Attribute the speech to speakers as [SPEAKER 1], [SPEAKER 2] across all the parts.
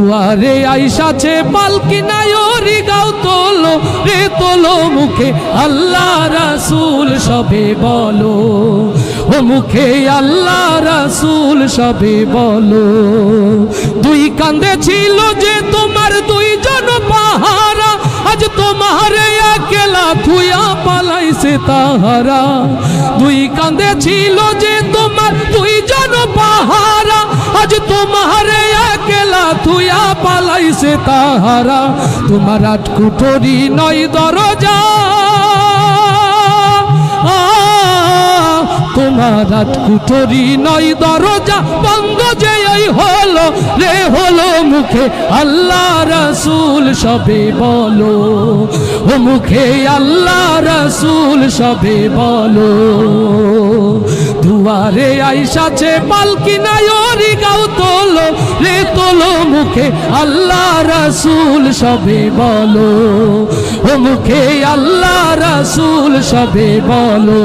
[SPEAKER 1] দুয়ারে আইসাছে পালকি নায়রি গাও তোলো রে তোলো মুখে আল্লাহ রাসূল সবে বলো ও মুখে আল্লাহ রাসূল সবে বলো দুই কাঁধে ছিল যে তোমার দুইজন পাহারা আজ তোমার একলা থুয়া পালাইছে তাহারা দুই কাঁধে ছিল যে তোমার দুইজন পাহারা আজ তোমার একলা থুয়া পালাইছে তাহারা তোমার আট কুঠরি নয় দরজা তোমার আট কুঠরি নয় দরজা বন্ধ যে হলো রে হলো মুখে আল্লাহ রাসূল সবে বলো ও মুখে আল্লাহ রাসূল সবে বলো দুয়ারে আইসাছে পালকি নায়রি গাও তোলো রে তোলো মুখে আল্লাহ রাসূল সবে বলো ও মুখে আল্লাহ রাসূল সবে বলো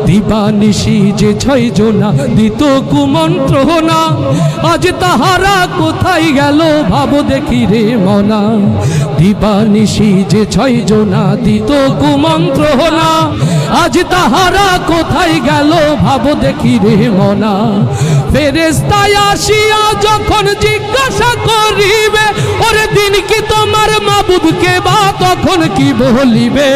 [SPEAKER 1] দিবানিশি যে ছয় জনা দিত কুমন্ত্রণা আজ তাহারা কোথায় গেল ভাবো দেখি রে মনা দিবানিশি যে ছয় জনা দিত কুমন্ত্রণা আজ তাহারা কোথায় গেল ভাবো দেখি রে মনা ফেরেশতায় আসিয়া যখন জিজ্ঞাসা করিবে ওরে দিন কি তোমার মাবুদকে বা তখন কি বলিবে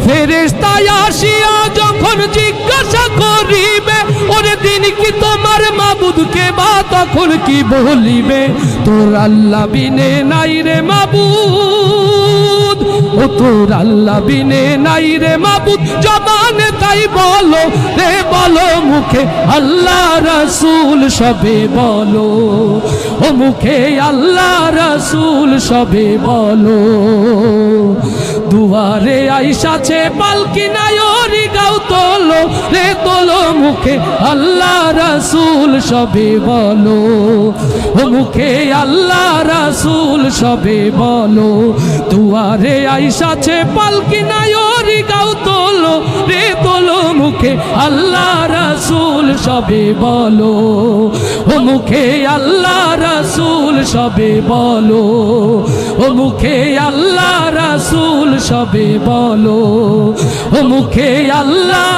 [SPEAKER 1] ফেরেশতায় আসিয়া যখন জিজ্ঞাসা করিবে ওরে দিন কি তোমার মাবুদকে বা তখন কি বলিবে তোর আল্লাহ বিনে নাই রে মাবুদ ও তোর আল্লাহ বিনে নাই রে মাবুদ জবানে তাই বলো রে বলো মুখে আল্লাহ রাসূল সবে বলো ও মুখে আল্লাহ রাসূল সবে বলো দুয়ারে আইসাছে পালকি নায়রি গাও তোলো রে তোলো মুখে আল্লাহ রাসূল সবে বলো ও মুখে আল্লাহ রাসূল সবে বলো দুয়ারে আইসাছে পালকি নায়রি গাও তোলো রে তোলো মুখে আল্লাহ রাসূল সবে বলো ও মুখে আল্লাহ রাসূল সবে বলো ও মুখে আল্লাহ রাসূল সবে বলো ও মুখে আল্লাহ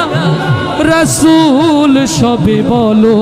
[SPEAKER 1] রাসূল সবে বলো।